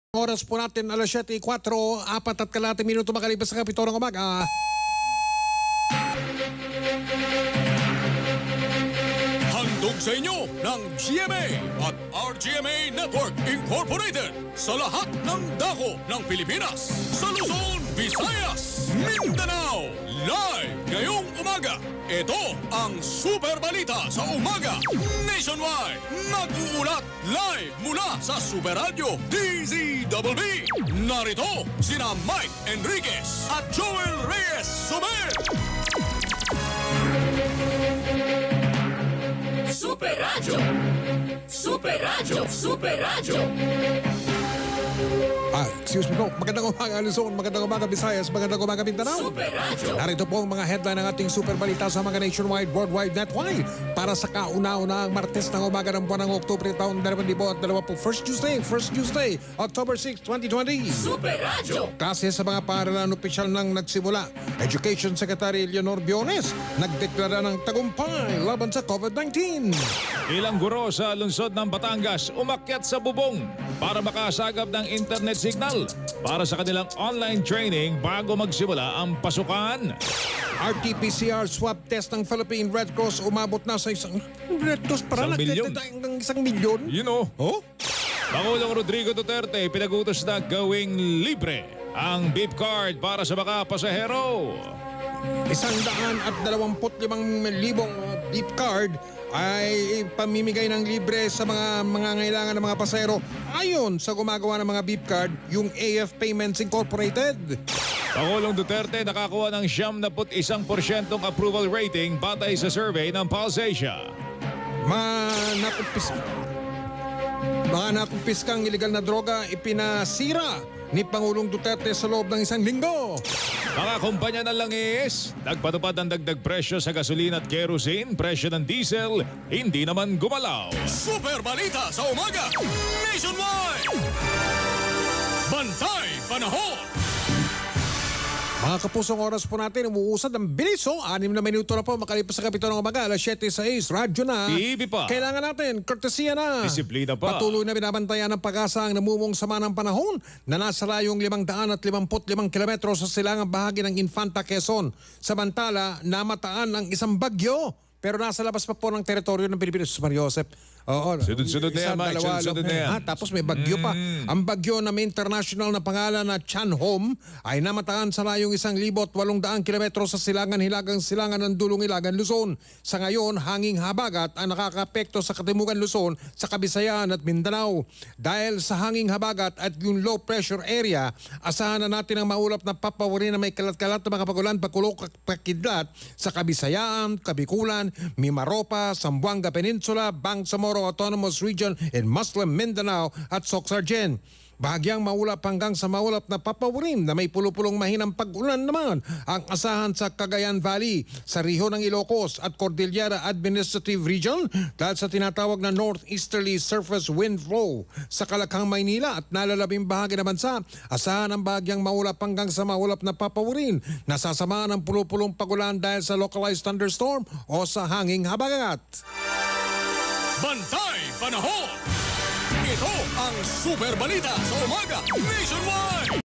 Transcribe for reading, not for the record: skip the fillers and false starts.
Oras po natin alas 7:04, 4 minuto makalipas sa 7 ng umaga. Handog sa inyo ng GMA at RGMA Network Incorporated sa lahat ng dako ng Pilipinas, sa Luzon, Visayas, Mindanao. Live ngayong umaga, ito ang Super Balita sa Umaga Nationwide. Nag-uulat live mula sa Super Radio DZBB. Narito sina Mike Enriquez at Joel Reyes Sober. Super Radio! Super Radio! Super Radio! Excuse me po. Magandang umaga Luzon, magandang umaga Visayas, magandang umaga Mindanao. Super Radio! Narito po ang mga headline ng ating super balita sa mga nationwide, worldwide, netwide para sa kauna-unahang Martes ng umaga ng buwan ng Oktubre taong 2020. First Tuesday, October 6, 2020. Super Radio! Klase sa mga paaralan opisyal nang nagsimula. Education Secretary Leonor Biones nagdeklara ng tagumpay laban sa COVID-19. Ilang guro sa lungsod ng Batangas umakyat sa bubong para makasagap ng internet signal para sa kanilang online training bago magsimula ang pasukan. RT-PCR swab test ng Philippine Red Cross umabot na sa isang Red Cross para Isang milyon. ng 1 milyon. You know, Oh? Pangulong Rodrigo Duterte pinagutos na gawing libre ang beep card para sa mga pasahero. 125,000 beep card ay pamimigay ng libre sa mga ngailangan ng mga pasahero ayon sa gumagawa ng mga beep card, yung AF Payments Incorporated. Pangulong Duterte nakakuha ng 71% approval rating batay sa survey ng Pulse Asia. Mga nakumpiskang iligal na droga ipinasira ni Pangulong Duterte sa loob ng 1 linggo. Mga kumpanya ng langis, nagpatupad ng dagdag presyo sa gasolina at kerosene, presyo ng diesel, hindi naman gumalaw. Super Balita sa Umaga Nationwide. Bantay Panahon. Mga kapusong oras po natin, umuusad ang bilis. 6 na minuto na po makalipas sa 7 ng umaga, alas 7:06, radyo na. TV pa. Kailangan natin, courtesya na. Disiplina pa. Patuloy na binabantayan ng Pag-asa ang namumong sama ng panahon na nasa layong 555 kilometro sa silangang bahagi ng Infanta, Quezon. Samantala, namataan ang isang bagyo. Pero nasa labas pa po ng teritoryo ng Pilipinas. Mario Joseph. Oo. Sunod-sunod na yan, Mike. Sunod-sunod na yan. Tapos may bagyo pa. Ang bagyo na may international na pangalan na Chanhom ay namataan sa layong 1,800 kilometro sa silangan-hilagang silangan ng Dulong Ilagan, Luzon. Sa ngayon, hanging habagat ang nakakaapekto sa Katimugan Luzon, sa Kabisayan at Mindanao. Dahil sa hanging habagat at yung low pressure area, asahan na natin ang maulap na papawarin na may kalat-kalat na mga pagulan, pagkulok at pakidlat sa Kabisayaan, Kabikulan, Mimaropa, Zamboanga Peninsula, Bangsamoro Autonomous Region in Muslim Mindanao at Soxargen. Bahagyang maulap hanggang sa maulap na papawirin na may pulupulong mahinang pag-ulan naman ang asahan sa Cagayan Valley, sa Riho ng Ilocos at Cordillera Administrative Region dahil sa tinatawag na Northeasterly Surface Wind Flow. Sa Kalakhang, Maynila at nalalabing bahagi ng bansa, asahan ang bahagyang maulap hanggang sa maulap na papawirin na sasamaan ng pulupulong pag-ulan dahil sa localized thunderstorm o sa hanging habagat. Bantay Panahon. Ito ang Super Balita sa Umaga Nationwide.